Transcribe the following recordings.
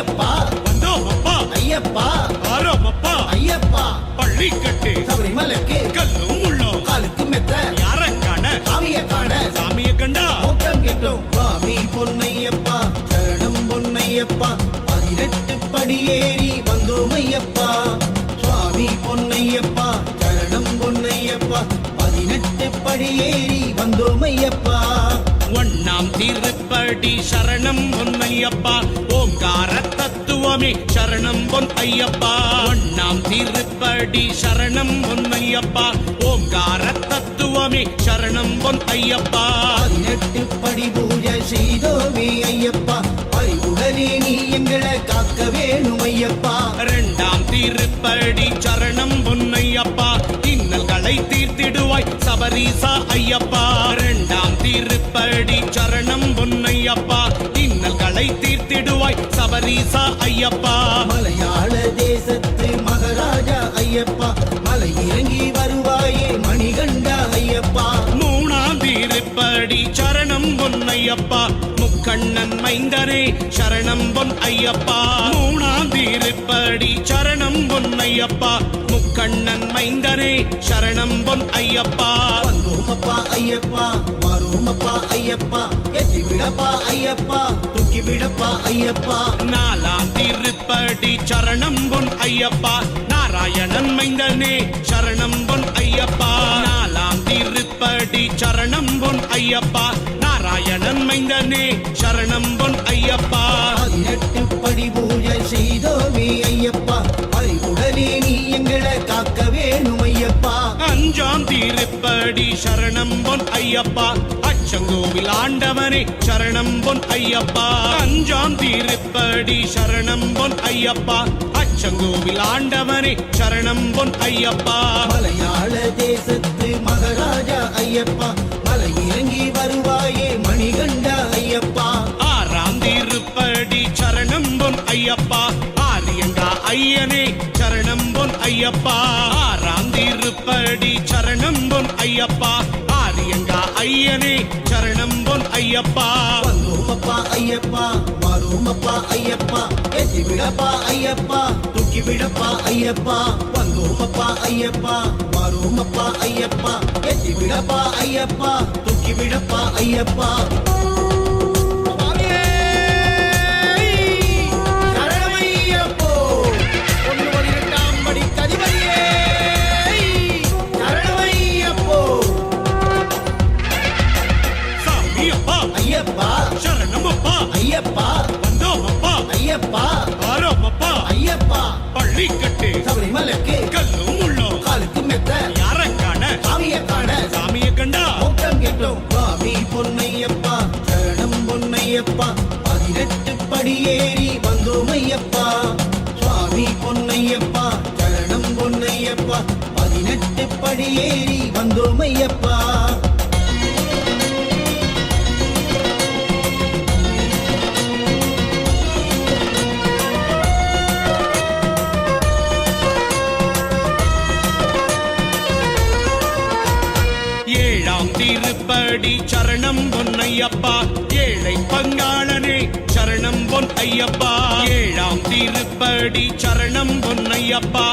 ஐயப்பா வந்தோம் அப்பா ஐயப்பா ஆரோம் அப்பா ஐயப்பா பள்ளி கட்டு சபரிமலைக்கு கல்லும் உள்ளோம் காலுக்கு மெத்த யார காண சாமிய காண சாமிய கண்டா மோட்டம் கிட்டும் சுவாமி பொன்னையப்பா சரணம் பொன்னையப்பா 18 படியேறி வந்தோம் ஐயப்பா சுவாமி பொன்னையப்பா சரணம் பொன்னையப்பா 18 படியேறி வந்தோம் ஐயப்பா ஒண்ணாம் திருப்படி சரணம் பொன்னையப்பா ஓங்கார தத்துவமே சரணம் பொன் ஐயப்பா ஒண்ணாம் திருப்படி சரணம் பொன்னையப்பா ஓங்கார தத்துவமே சரணம் பொன் ஐயப்பா 18 படி பூஜை செய்தோமே ஐயப்பா பரிவுடனே நீ எங்களை காக்க வேணும் ஐயப்பா இரண்டாம் திருப்படி சரணம் பொன்னையப்பா இன்னல்களை தீர்த்திடுவாய் சபரீசா ஐயப்பா இரண்டாம் திருப்படி சரணம் பொன்னையப்பா இன்னல்களை தீர்த்திடுவாய் சபரீசா ஐயப்பா மலையாள தேசத்து மகாராஜா ஐயப்பா மலை இறங்கி வருவாயே மணிகண்டா ஐயப்பா மூணாம் திருப்படி சரணம் பொன்னையப்பா முக்கண்ணன் மைந்தனே சரணம் பொன் ஐயப்பா மூணாம் திருப்படி சரணம் பொன்னையப்பா முக்கண்ணன் மைந்தனே சரணம் பொன் ஐயப்பா வந்தோமப்பா ஐயப்பா வரோமப்பா ஐயப்பா எத்தி விடப்பா ஐயப்பா தூக்கி விடப்பா ஐயப்பா நாலாம் திருப்படி சரணம் பொன் ஐயப்பா நாராயணன் மைந்தனே சரணம் பொன் ஐயப்பா நாலாம் திருப்படி சரணம் பொன் ஐயப்பா நாராயணன் மைந்தனே சரணம் பொன் ஐயப்பா 18 படி பூஜை செய்தோமே ஐயப்பா பரிவுடனே நீ எங்களை காக்க வேணும் ஐயப்பா அஞ்சாம் திருப்படி சரணம் பொன் ஐயப்பா அச்சங்கோவில் ஆண்டவனே சரணம் பொன் ஐயப்பா அஞ்சாம் திருப்படி சரணம் பொன் ஐயப்பா அச்சங்கோவில் ஆண்டவனே சரணம் பொன் ஐயப்பா மலையாள தேசத்து மகாராஜா ஐயப்பா மலை இறங்கி வருவாயே மணிகண்டா ஐயப்பா ஆறாம் திருப்படி சரணம் பொன் ஐயப்பா ஆரியங்கா ஐயனே சரணம் பொன் ஐயப்பா ஆறாம் திருப்படி சரணம் பொன் ஐயப்பா ஆரியங்கா ஐயனே சரணம் பொன் ஐயப்பா வந்தோமப்பா ஐயப்பா வரோமப்பா ஐயப்பா எத்தி விடப்பா ஐயப்பா தூக்கி விடப்பா ஐயப்பா வந்தோமப்பா ஐயப்பா வரோமப்பா ஐயப்பா எத்தி விடப்பா ஐயப்பா தூக்கி விடப்பா ஐயப்பா சரணமப்பா ஐயப்பா வந்தோமப்பா ஐயப்பா ஆரோமப்பா ஐயப்பா பள்ளி கட்டு சபரிமலைக்கு கல்லும் உள்ளோம் காலுக்கு மெத்த யார காண சாமிய காண சாமிய கண்டா மோட்டம் கிட்டும் சுவாமி பொன்னையப்பா சரணம் பொன்னையப்பா 18 படியேறி வந்தோம் ஐயப்பா சுவாமி பொன்னையப்பா சரணம் பொன்னையப்பா 18 படியேறி வந்தோம் ஐயப்பா ஏழாம் திருப்படி சரணம் பொன்னையப்பா ஏழை பங்காளனே சரணம் பொன் ஐயப்பா ஏழாம் திருப்படி சரணம் பொன்னையப்பா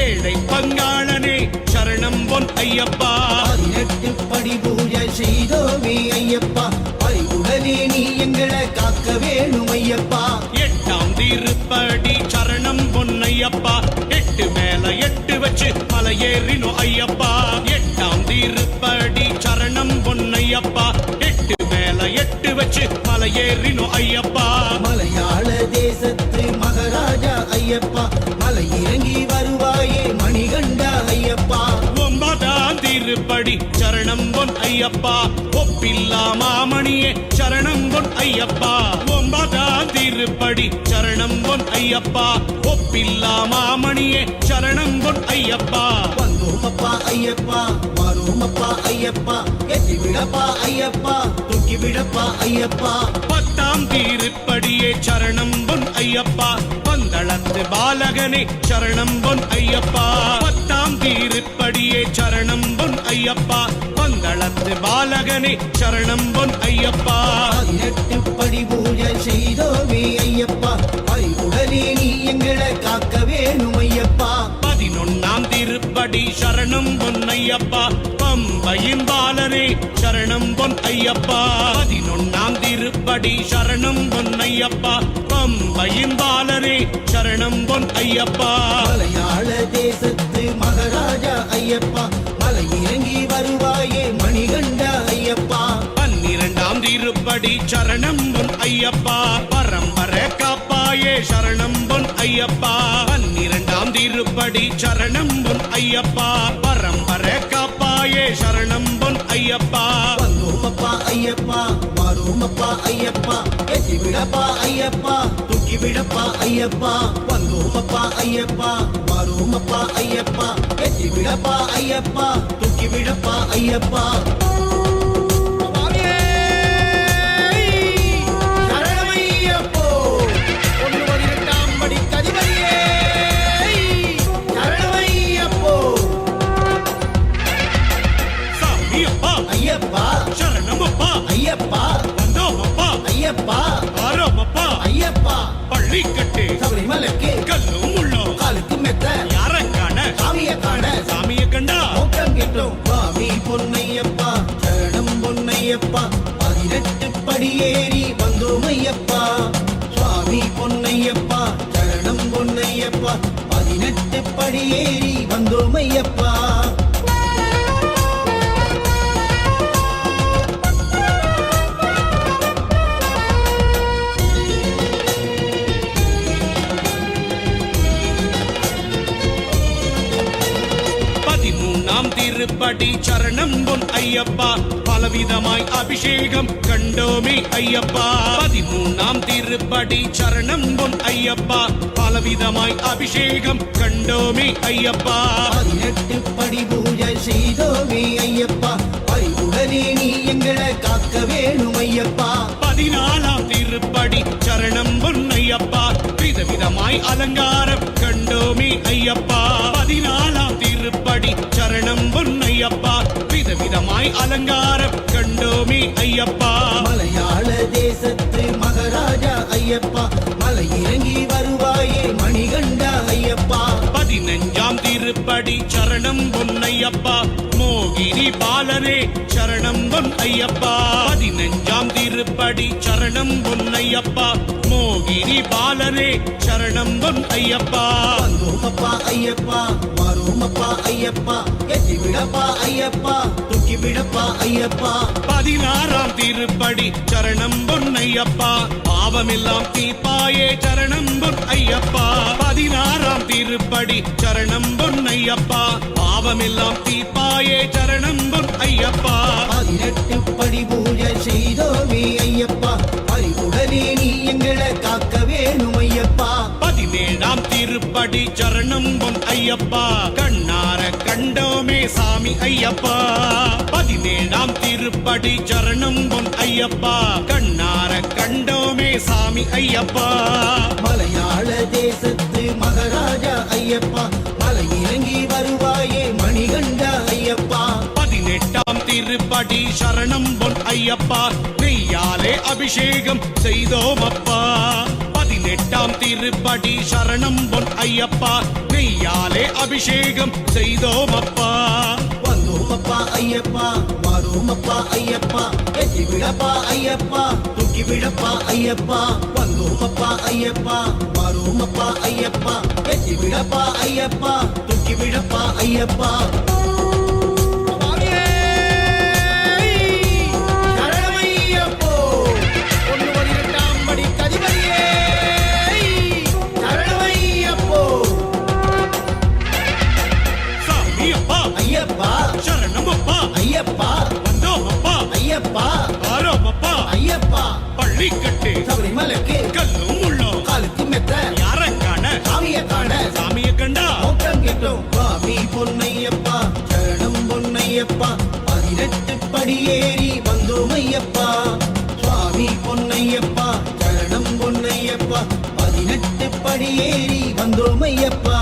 ஏழை பங்காளனே சரணம் பொன் ஐயப்பா 18 படி பூஜை செய்தோமே ஐயப்பா பரிவுடனே நீ எங்களை காக்க வேணும் ஐயப்பா எட்டாம் திருப்படி சரணம் பொன்னையப்பா 8 மேல 8 வச்சு மலை ஏறினோ ஐயப்பா எட்டாம் திருப்படி சரணம் பொன்னையப்பா 8 மேல 8 வச்சு மலை ஏறினோ ஐயப்பா மலையாள தேசத்து மகாராஜா ஐயப்பா மலை இறங்கி வருவாயே மணிகண்டா ஐயப்பா ஒன்பதாம் திருப்படி சரணம் பொன் ஐயப்பா ஒப்பில்லா மாமணியே சரணம் பொன் ஐயப்பா ஒன்பதாம் திருப்படி சரணம் பொன் ஐயப்பா ஒப்பில்லா மாமணியே சரணம் பொன் ஐயப்பா வந்தோமப்பா ஐயப்பா வரோமப்பா ஐயப்பா எத்தி விடப்பா ஐயப்பா தூக்கி விடப்பா ஐயப்பா பத்தாம் திருப்படியே சரணம் பொன் ஐயப்பா பந்தளத்து பாலகனே சரணம் பொன் ஐயப்பா பத்தாம் திருப்படியே சரணம் பொன் ஐயப்பா பந்தளத்து பாலகனே சரணம் பொன் ஐயப்பா 18 படி பூஜை செய்தோமே ஐயப்பா பரிவுடனே திருப்படி சரணம் பொன்னையப்பா பம்பையின் பாலனே சரணம் பொன் ஐயப்பா 11ஆம் திருப்படி சரணம் பொன்னையப்பா பம்பையின் பாலனே சரணம் பொன் ஐயப்பா மலையாள தேசத்து மகாராஜா ஐயப்பா மலை இறங்கி வருவாயே மணிகண்டா ஐயப்பா 12ஆம் திருப்படி சரணம் பொன் ஐயப்பா பரம்பரை காப்பாயே சரணம் பொன் ஐயப்பா 12ஆம் திருப்படி சரணம் பொன் ஐயப்பா பரம்பரை காப்பாயே சரணம் பொன் ஐயப்பா வந்தோமப்பா ஐயப்பா வரோமப்பா ஐயப்பா எத்தி விடப்பா ஐயப்பா தூக்கி விடப்பா ஐயப்பா வந்தோமப்பா ஐயப்பா வரோமப்பா ஐயப்பா எத்தி விடப்பா ஐயப்பா தூக்கி விடப்பா ஐயப்பா சரணமையப்போ ஒன்று 18ஆம் படி கதிபதியே சரணமையப்போ சாமியப்பா ஐயப்பா சரணமப்பா ஐயப்பா வந்தோமப்பா ஐயப்பா ஆரோமப்பா ஐயப்பா பள்ளிக்கட்டு சபரிமலைக்கு கல்லும் உள்ளோம் காலுக்கு மெத்த யாரங்கான சாமிய காண சாமிய கண்டா மோக்கம் கிட்டும் சுவாமி பொன்னையப்பா சரணம் பொன்னையப்பா 18 படியேறி வந்தோம் ஐயப்பா சுவாமி பொன்னையப்பா சரணம் பொன்னையப்பா 18 படியேறி வந்தோம் ஐயப்பா திருப்படி சரணம் பொன் ஐயப்பா பலவிதமாய் அபிஷேகம் கண்டோமே ஐயப்பா 13ஆம் திருப்படி சரணம் பொன் ஐயப்பா பலவிதமாய் அபிஷேகம் கண்டோமே ஐயப்பா 18 படி பூஜை செய்தோமே ஐயப்பா பரிவுடனே நீ எங்களை காக்க வேணும் ஐயப்பா 14ஆம் திருப்படி சரணம் பொன் ஐயப்பா விதவிதமாய் அலங்காரம் கண்டோமே ஐயப்பா 14ஆம் திருப்படி சரணம் பொன் ஐயப்பா விதவிதமாய் அலங்காரம் கண்டோமே ஐயப்பா மலையாள தேசத்து மகாராஜா ஐயப்பா மலை இறங்கி வருவாயே மணிகண்டா ஐயப்பா 15ஆம் திருப்படி சரணம் பொன் ஐயப்பா மோகினி பாலனே சரணம் பொன் ஐயப்பா 15ஆம் திருப்படி சரணம் பொன் ஐயப்பா மோகினி பாலனே சரணம் பொன் ஐயப்பா வந்தோமப்பா ஐயப்பா வரோமப்பா ஐயப்பா எத்தி விடப்பா ஐயப்பா தூக்கி விடப்பா ஐயப்பா 16ஆம் திருப்படி சரணம் பொன் ஐயப்பா பாவமெல்லாம் தீப்பாயே சரணம் பொன் ஐயப்பா 16ஆம் திருப்படி சரணம் பொன் ஐயப்பா பாவமெல்லாம் தீப்பாயே சரணம் பொன் ஐயப்பா 18 படி பூஜை செய்தோமே ஐயப்பா பரிவுடனே நீ எங்களை காக்க வேணும் ஐயப்பா 17ஆம் திருப்படி சரணம் பொன் ஐயப்பா கண்ணார கண்டோமே சாமி ஐயப்பா 17ஆம் திருப்படி சரணம் பொன் ஐயப்பா கண்ணார கண்டோமே சாமி ஐயப்பா மலையாள தேசத்து மகாராஜா ஐயப்பா மலை இறங்கி வருவாயே மணிகண்டா ஐயப்பா 18ஆம் திருப்படி சரணம் பொன் ஐயப்பா நெய்யாலே அபிஷேகம் செய்தோமப்பா 18ஆம் திருப்படி சரணம் பொன் ஐயப்பா நெய்யாலே அபிஷேகம் செய்தோமப்பா வந்தோமப்பா ஐயப்பா வரோமப்பா ஐயப்பா எத்தி விடப்பா ஐயப்பா தூக்கி விடப்பா ஐயப்பா வந்தோமப்பா ஐயப்பா வரோமப்பா ஐயப்பா எத்தி விடப்பா ஐயப்பா தூக்கி விடப்பா ஐயப்பா சரணமையப்போ ஒன்று 18ஆம் படி கதிபதியே சரணமையப்போ சாமியப்பா ஐயப்பா சரணமப்பா ஐயப்பா வந்தோமப்பா ஐயப்பா ஆரோமப்பா ஐயப்பா பள்ளிக்கட்டு சபரிமலைக்கு கல்லும் உள்ளோம் காலுக்கு மெத்த யாரங்கான சாமிய காண சாமிய கண்டா மோக்கம் கிட்டும் சுவாமி பொன்னையப்பா சரணம் பொன்னையப்பா 18 படியேறி வந்தோம் ஐயப்பா சுவாமி பொன்னையப்பா சரணம் பொன்னையப்பா 18 படியேறி வந்தோம் ஐயப்பா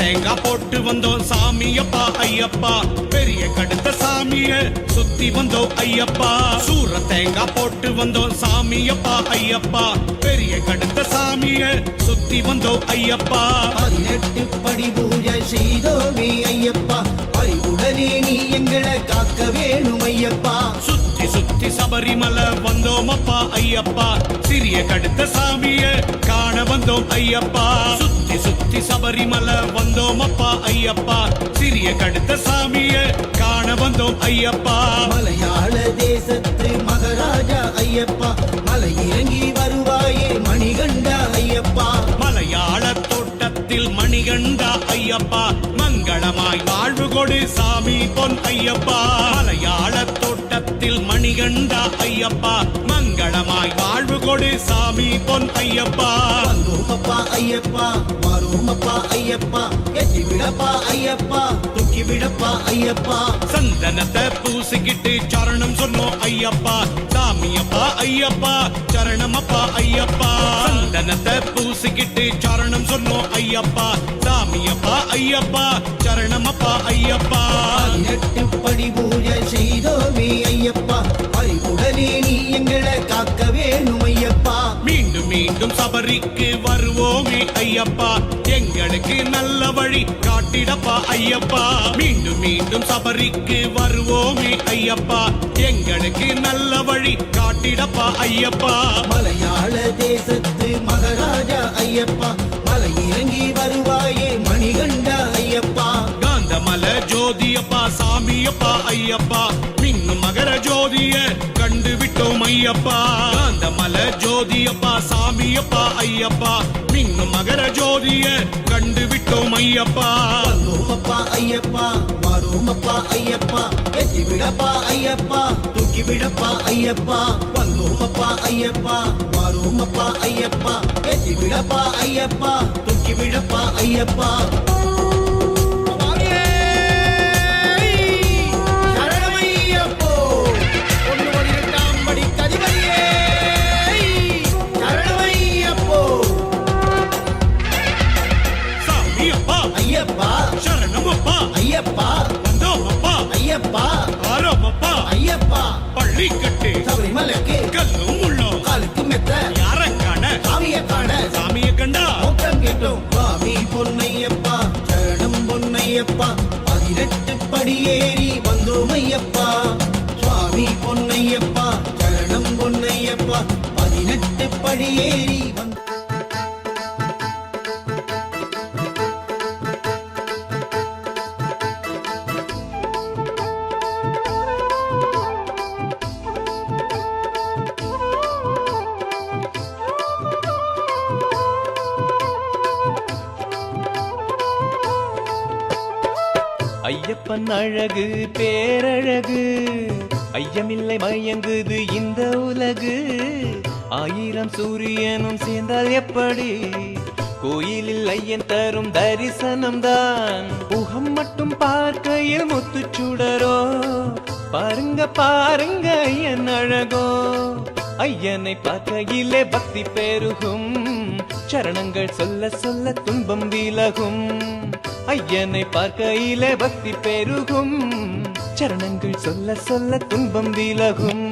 தேங்காய் போட்டு வந்தோம் சாமியப்பா ஐயப்பா பெரிய கடுத்த சாமிய சுத்தி வந்தோம் ஐயப்பா சூர தேங்காய் போட்டு வந்தோம் சாமியப்பா ஐயப்பா பெரிய கடுத்த சாமிய சுத்தி வந்தோம் ஐயப்பா 18 படி பூஜை செய்தோமே ஐயப்பா பரிவுடனே நீ எங்களை காக்க வேணும் ஐயப்பா சுத்தி சுத்தி சபரிமலை வந்தோம் அப்பா ஐயப்பா சிறிய கடுத்த சாமிய காண வந்தோம் ஐயப்பா சுத்தி சுத்தி சபரிமலை வந்தோம் அப்பா ஐயப்பா சிறிய கடுத்த சாமிய காண வந்தோம் ஐயப்பா மலையாள தேசத்து மகாராஜா ஐயப்பா மலை இறங்கி வருவாயே மணிகண்டா ஐயப்பா மலையாள தோட்டத்தில் மணிகண்டா ஐயப்பா மங்களமாய் வாழ்வு கொடு சாமி பொன் ஐயப்பா மலையாள தோட்டத்தில் மணிகண்டா ஐயப்பா மங்களமாய் வாழ்வு கொடு சாமி பொன் ஐயப்பா வந்தோமப்பா ஐயப்பா வரோமப்பா ஐயப்பா எத்தி விடப்பா ஐயப்பா தூக்கி விடப்பா ஐயப்பா சந்தனத்தை பூசிக்கிட்டு சரணம் சொன்னோம் ஐயப்பா சாமியப்பா ஐயப்பா சரணமப்பா ஐயப்பா சந்தனத்தை பூசிக்கிட்டு சரணம் சொன்னோம் ஐயப்பா சாமியப்பா ஐயப்பா சரணமப்பா ஐயப்பா 18 படி பூஜை செய்தோமே ஐயப்பா பரிவுடனே நீ எங்களை காக்க வேணும் ஐயப்பா மீண்டும் மீண்டும் சபரிக்கு வருவோமே ஐயப்பா எங்களுக்கு நல்ல வழி காட்டிடப்பா ஐயப்பா மீண்டும் மீண்டும் சபரிக்கு வருவோமே ஐயப்பா எங்களுக்கு நல்ல வழி காட்டிடப்பா ஐயப்பா மலையாள தேசத்து மகாராஜா ஐயப்பா மலை இறங்கி வருவாயே மணிகண்டா ஐயப்பா காந்தமல ஜோதியப்பா சாமியப்பா ஐயப்பா மின்னும் மகர ஜோதிய கண்டு விட்டோம் ஐயப்பா காந்தமல ஜோதியப்பா சாமியப்பா ஐயப்பா மின்னும் மகர ஜோதிய கண்டு விட்டோம் ஐயப்பா வந்தோமப்பா ஐயப்பா வரோமப்பா ஐயப்பா எத்தி விடப்பா ஐயப்பா தூக்கி விடப்பா ஐயப்பா வந்தோமப்பா ஐயப்பா வரோமப்பா ஐயப்பா எத்தி விடப்பா ஐயப்பா தூக்கி விடப்பா ஐயப்பா சரணமையப்போ ஒன்று 18ஆம் படி கதிபதியே சரணமையப்போ சாமியப்பா ஐயப்பா சரணமப்பா ஐயப்பா வந்தோமப்பா ஐயப்பா ஆரோமப்பா ஐயப்பா பள்ளிக்கட்டு சபரிமலைக்கு கல்லும் உள்ளோம் காலுக்கு மெத்த யாரக்கான சாமிய காண சாமிய கண்டா மோட்டம் கேட்டோம் சுவாமி பொன்னையப்பா சரணம் பொன்னையப்பா 18 படி ஏறி வந்தோம் ஐயப்பா சுவாமி பொன்னையப்பா சரணம் பொன்னையப்பா 18 படி ஏறி வந்தோம் ஐயப்பன் அழகு பேரழகு ஐயமில்லை மயங்குது இந்த உலகு 1000 சூரியனும் சேர்ந்தால் எப்படி கோயிலில் ஐயன் தரும் தரிசனம்தான் முகம் மட்டும் பார்க்கையில் முத்துச்சுடரோ பாருங்க பாருங்க ஐயன் அழகோ ஐயனை பார்க்கையிலே பக்தி பெருகும் சரணங்கள் சொல்ல சொல்ல துன்பம் விலகும் ஐயனை பார்க்கையிலே பக்தி பெருகும் சரணங்கள் சொல்ல சொல்ல துன்பம் விலகும்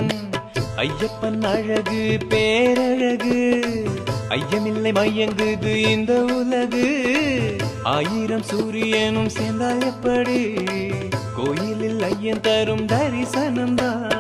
ஐயப்பன் அழகு பேரழகு ஐயமில்லை மயங்குது இந்த உலகு 1000 சூரியனும் சேர்ந்தால் எப்படி கோயிலில் ஐயன் தரும் தரிசனம்தான்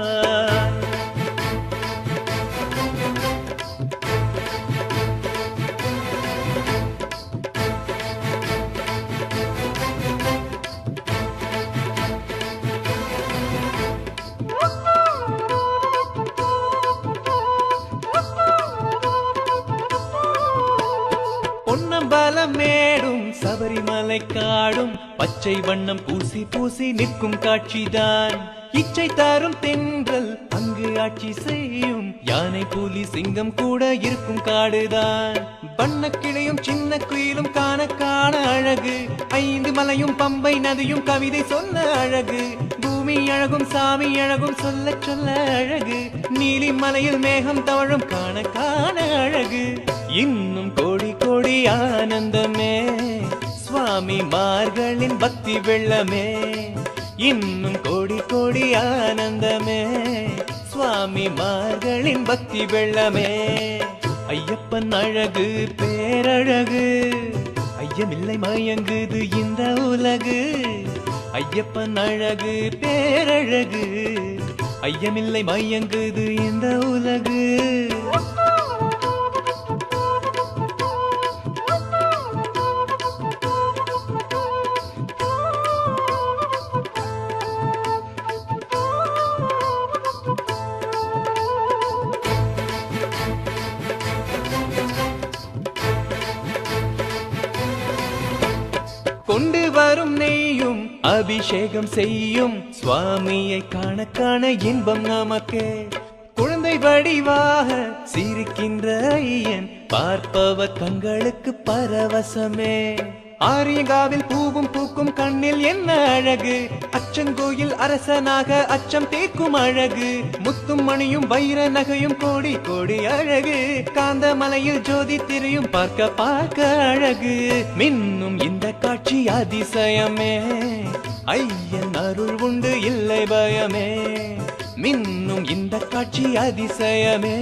பொன்னம்பலம் மேடும் சபரிமலை காடும் பச்சை வண்ணம் பூசி பூசி நிற்கும் காட்சிதான் இச்சை தரும் தென்றல் அங்கு ஆட்சி செய்யும் யானை புலி சிங்கம் கூட இருக்கும் காடுதான் வண்ண கிளையும் சின்ன குயிலும் காண காண அழகு 5 மலையும் பம்பை நதியும் கவிதை சொல்ல அழகு பூமி அழகும் சாமி அழகும் சொல்ல சொல்ல அழகு நீலி மலையில் மேகம் தவழும் காண காண அழகு இன்னும் கோடி கோடி ஆனந்தமே சுவாமி சுவாமிமார்களின் பக்தி வெள்ளமே இன்னும் கோடி கோடி ஆனந்தமே சுவாமிமார்களின் பக்தி வெள்ளமே ஐயப்பன் அழகு பேரழகு ஐயமில்லை மயங்குது இந்த உலகு ஐயப்பன் அழகு பேரழகு ஐயமில்லை மயங்குது இந்த உலகு கொண்டு வரும் நெய்யும் அபிஷேகம் செய்யும் சுவாமியை காண காண இன்பம் நமக்கே குழந்தை வடிவாக சிரிக்கின்ற ஐயன் பார்ப்பவர் கண்களுக்கு பரவசமே ஆரியங்காவில் பூவும் பூக்கும் கண்ணில் என்ன அழகு அச்சங்கோயில் அரசனாக அச்சம் தீர்க்கும் அழகு முத்தும் மணியும் வைர நகையும் கோடி கோடி அழகு காந்தமலையில் ஜோதி திரையும் பார்க்க பார்க்க அழகு மின்னும் இந்த காட்சி அதிசயமே ஐயன் அருள் உண்டு இல்லை பயமே மின்னும் இந்த காட்சி அதிசயமே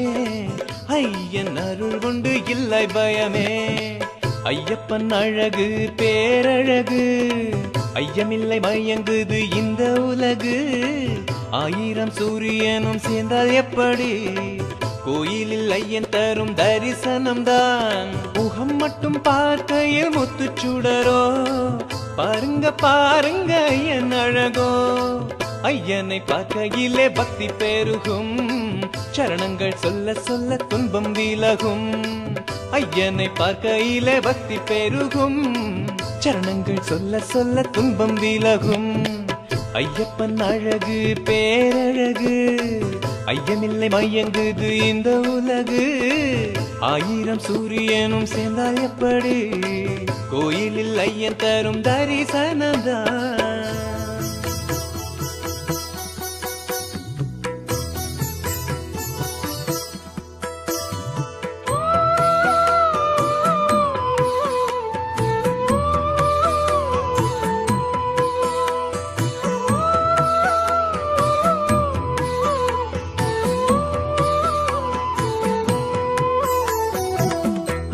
ஐயன் அருள் உண்டு இல்லை பயமே ஐயப்பன் அழகு பேரழகு ஐயமில்லை மயங்குது இந்த உலகு ஆயிரம் சூரியனும் சேர்ந்தால் எப்படி கோயிலில் ஐயன் தரும் தரிசனம் தான் முகம் மட்டும் பார்க்கையில் முத்துச்சுடரோ பாருங்க பாருங்க ஐயன் அழகோ ஐயனை பார்க்கையிலே பக்தி பெருகும் சரணங்கள் சொல்ல சொல்ல துன்பம் விலகும் ஐயனை பார்க்கையிலே பக்தி பெருகும் சரணங்கள் சொல்ல சொல்ல துன்பம் விலகும் ஐயப்பன் அழகு பேரழகு ஐயமில்லை மயங்குது இந்த உலகு ஆயிரம் சூரியனும் சேர்ந்தால் எப்படி கோயிலில் ஐயன் தரும் தரிசனம்தான்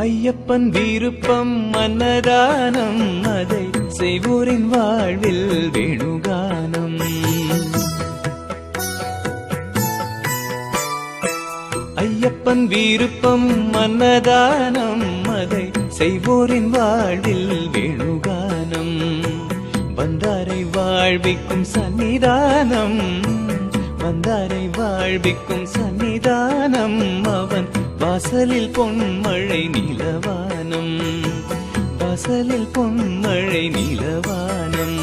ஐயப்பன் விருப்பம் அன்னதானம் அதை செய்வோரின் வாழ்வில் வேணுகானம் ஐயப்பன் விருப்பம் அன்னதானம் அதை செய்வோரின் வாழ்வில் வேணுகானம் வந்தாரை வாழ்விக்கும் சன்னிதானம் வந்தாரை வாழ்விக்கும் சன்னிதானம் அவன் வாசலில் பொன்மழை நீலவானம் வாசலில் பொன்மழை நீலவானம்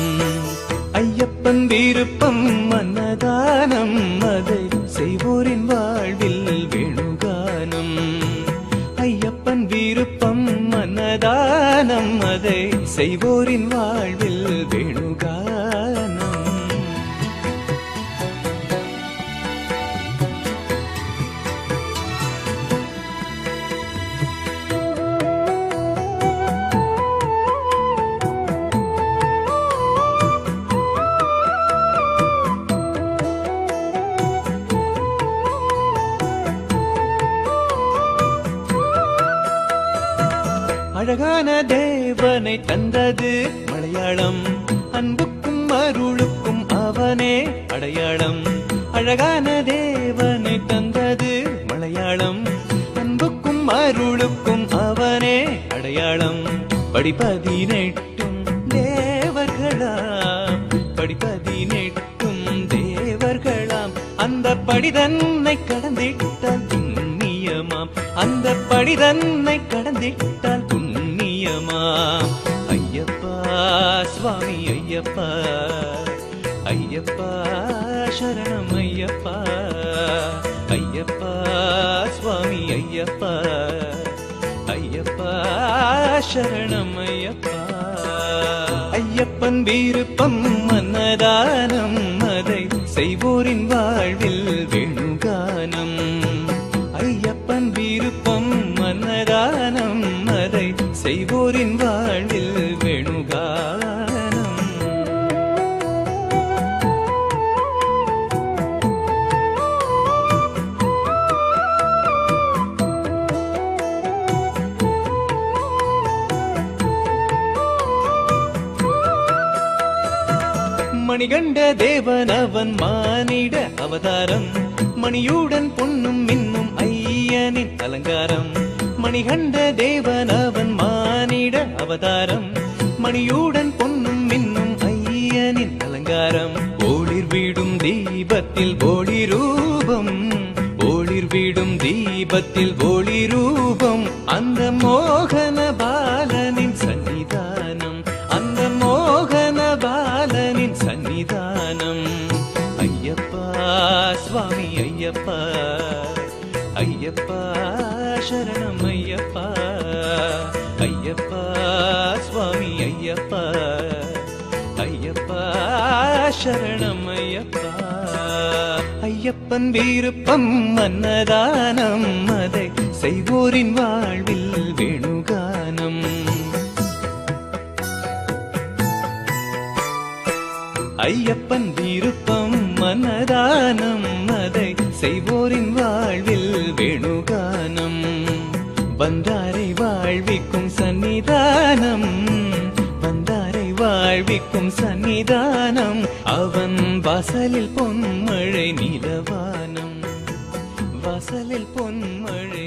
ஐயப்பன் விருப்பம் அன்னதானம் அதை செய்வோரின் வாழ்வில் வேணுகானம் ஐயப்பன் விருப்பம் அன்னதானம் அதை செய்வோரின் வாழ்வில் வேணுகானம் அழகான தேவனை தந்தது மலையாளம் அன்புக்கும் அருளுக்கும் அவனே அடையாளம் அழகான தேவனை தந்தது மலையாளம் அன்புக்கும் அருளுக்கும் அவனே அடையாளம் படிப்பதினெட்டும் தேவர்களாம் படிப்பதினெட்டும் தேவர்களாம் அந்த படிதன்னை கடந்திட்டால் புண்ணியமாம் அந்த படிதன்னை கடந்திட்டால் புண்ணியமாம் ஐயப்பா சுவாமி ஐயப்பா ஐயப்பா சரணம் ஐயப்பா ஐயப்பா சுவாமி ஐயப்பா ஐயப்பா சரணம் ஐயப்பா ஐயப்பன் விருப்பம் அன்னதானம் அதை செய்வோரின் வாழ்வில் வேணுகானம் ஐயப்பன் விருப்பம் அன்னதானம் அதை செய்வோரின் வாழ்வில் வேணுகானம். மணிகண்ட தேவன் அவன் மானிட அவதாரம், மணியுடன் பொன்னும் மின்னும் ஐயனின் அலங்காரம். மணிகண்ட தேவன் அவன் மானிட அவதாரம், மணியுடன் பொன்னும் மின்னும் ஐயனின் அலங்காரம். ஒளிர் வீடும் தீபத்தில் ஒளி ரூபம், ஒளிர் வீடும் தீபத்தில் ஒளி ரூபம். அந்த மோகன பாலனின் சன்னிதானம், அந்த மோகன பாலனின் சன்னிதானம். ஐயப்பா சுவாமி ஐயப்பா, ஐயப்பா சரணம் ஐயப்பா, ஐயப்பா சுவாமி ஐயப்பா, ஐயப்பா சரணம் ஐயப்பா. ஐயப்பன் விருப்பம் அன்னதானம், அதை செய்வோரின் வாழ்வில் வேணுகானம். ஐயப்பன் விருப்பம் அன்னதானம், அதை செய்வோரின் வாழ்வில் வேணுகானம். வந்தாரை வாழ்விக்கும் சன்னிதானம், வந்தாரை வாழ்விக்கும் சன்னிதானம். அவன் வாசலில் பொன்மழை நிலவானம், வாசலில் பொன்மழை